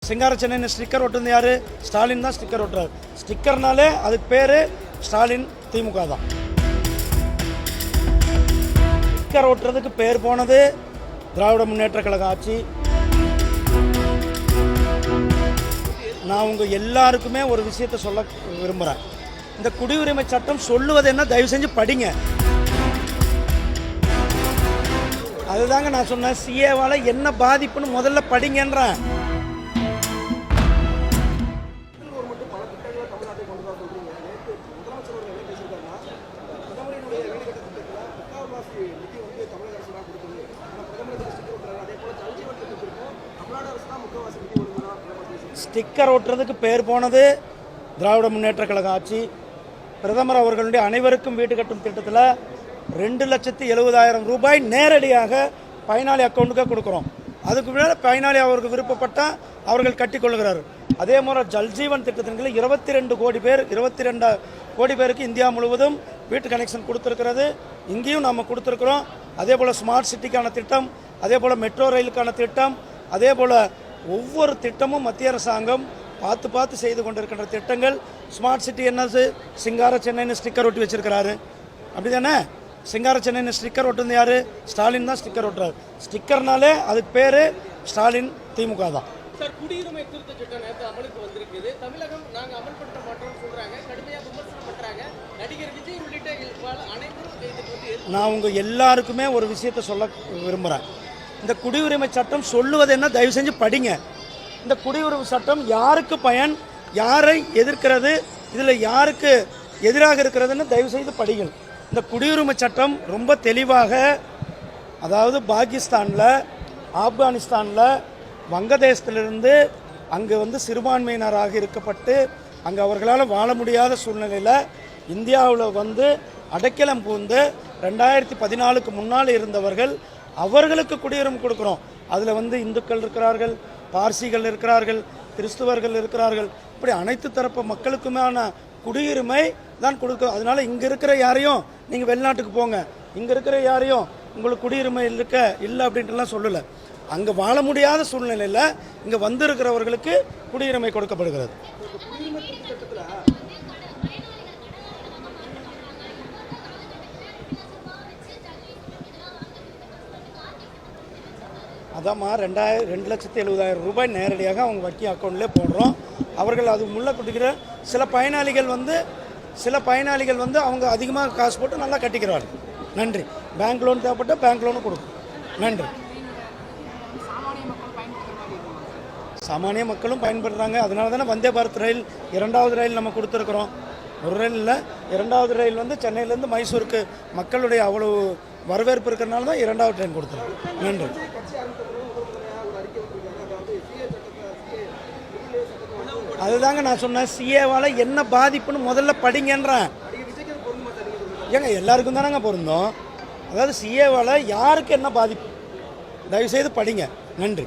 சிங்கார Chennai sticker ஒட்டுறது யார்? ஸ்டாலின் தான் sticker ஒட்டுறாரு. ஸ்டிக்கர்னாலே அதுக்கு பேர் ஸ்டாலின் திமுக தான். ஸ்டிக்கர் ஒட்டுறதுக்கு பேர் போனது திராவிட முன்னேற்ற கழக ஆட்சி. நான் உங்கள் எல்லாருக்குமே ஒரு விஷயத்தை சொல்ல விரும்புகிறேன். இந்த குடியுரிமை சட்டம் சொல்லுவது என்ன, தயவு செஞ்சு படிங்க. அதுதாங்க நான் சொன்னேன், சிஏவால் என்ன பாதிப்புன்னு முதல்ல படிங்கன்றேன். ஸ்டிக்கர் ஒட்டுறதுக்கு பேர் போனது திராவிட முன்னேற்ற கழக ஆட்சி. பிரதமர் அவர்களுடைய அனைவருக்கும் வீடு கட்டும் திட்டத்தில் 2,70,000 ரூபாய் நேரடியாக பயனாளி அக்கௌண்ட்டுக்கு கொடுக்குறோம். அதுக்கு மேலே பயனாளி அவருக்கு விருப்பப்பட்டால் அவர்கள் கட்டிக்கொள்கிறார். அதே மாதிரி ஜல்ஜீவன் திட்டத்தின் 22 கோடி பேருக்கு இந்தியா முழுவதும் வீட்டு கனெக்ஷன் கொடுத்துருக்கிறது. இங்கேயும் நம்ம கொடுத்துருக்குறோம். அதே போல் ஸ்மார்ட் சிட்டிக்கான திட்டம், அதே போல் மெட்ரோ ரயிலுக்கான திட்டம், அதே போல் ஒவ்வொரு திட்டமும் மத்திய அரசாங்கம் பார்த்து செய்து கொண்டிருக்கின்ற திட்டங்கள். ஸ்மார்ட் சிட்டி என்னது? சிங்கார சென்னைன்னு ஸ்டிக்கர் ஒட்டி வச்சிருக்கிறாரு, அப்படி தானே? சிங்கார சென்னை ஸ்டிக்கர் ஒட்டுறது யார்? ஸ்டாலின் தான் ஸ்டிக்கர் ஒட்டுறாரு. ஸ்டிக்கர்னாலே அதுக்கு பேர் ஸ்டாலின் திமுக தான். சார், குடியுரிமை திருத்த சட்டம் நேற்று அமலுக்கு வந்திருக்குது. தமிழகம் நாங்கள் அமல்படுத்த மாட்டோம்னு சொல்கிறாங்க, கடுமையாக விமர்சனம் பண்ணுறாங்க. நடிகர் விஜய் உள்ளிட்ட அனைவரும் நான் உங்கள் எல்லாருக்குமே ஒரு விஷயத்தை சொல்ல விரும்புகிறேன். இந்த குடியுரிமை சட்டம் சொல்லுவது என்ன, தயவு செஞ்சு படிங்க. இந்த குடியுரிமை சட்டம் யாருக்கு பயன், யாரை எதிர்க்கிறது, இதில் யாருக்கு எதிராக இருக்கிறதுன்னு தயவு செய்து படிங்கள். இந்த குடியுரிமை சட்டம் ரொம்ப தெளிவாக, அதாவது பாகிஸ்தானில், ஆப்கானிஸ்தானில், வங்கதேசத்திலிருந்து அங்கே சிறுபான்மையினராக இருக்கப்பட்டு அங்கே அவர்களால் வாழ முடியாத சூழ்நிலையில் இந்தியாவில் அடைக்கலம் பூந்து 2014க்கு முன்னால் இருந்தவர்கள், அவர்களுக்கு குடியுரிமை கொடுக்குறோம். அதில் இந்துக்கள் இருக்கிறார்கள், பார்சிகள் இருக்கிறார்கள், கிறிஸ்துவர்கள் இருக்கிறார்கள். இப்படி அனைத்து தரப்பு மக்களுக்குமான குடியுரிமை தான் கொடுக்குறோம். அதனால் இங்கே இருக்கிற யாரையும் நீங்கள் வெளிநாட்டுக்கு போங்க, இங்கே இருக்கிற யாரையும் உங்களுக்கு குடியுரிமை இல்லை அப்படின்ட்டுலாம் சொல்லலை. அங்கே வாழ முடியாத சூழ்நிலையில் இங்கே வந்திருக்கிறவர்களுக்கு குடியுரிமை கொடுக்கப்படுகிறது. அதாம்மா 2,70,000 ரூபாய் நேரடியாக அவங்க வக்கி அக்கௌண்ட்லேயே போடுறோம். அவர்கள் அது முள்ள கொடுக்கிற சில பயனாளிகள் அவங்க அதிகமாக காசு போட்டு நல்லா கட்டிக்கிறார்கள். நன்றி. பேங்க் லோன் தேவைப்பட்டால் பேங்க் லோனும் கொடுக்கும். நன்றி. சாமானிய மக்களும் பயன்படுறாங்க. அதனால தானே வந்தே பாரத் ரயில் 2வது ரயில் நம்ம கொடுத்துருக்குறோம். ஒரு ரயில் இல்லை, 2வது ரயில் சென்னையிலேருந்து மைசூருக்கு மக்களுடைய அவ்வளோ வரவேற்பு இருக்கிறனால தான் 2வது ட்ரெயின் கொடுத்துருக்கோம். நன்றி. அதுதாங்க நான் சொன்னேன், சிஏவால் என்ன பாதிப்புன்னு முதல்ல படிங்கன்றேன். ஏங்க எல்லாருக்கும் தானேங்க பொருந்தோம். அதாவது சிஏவால் யாருக்கு என்ன பாதிப்பு, தயவுசெய்து படிங்க. நன்றி.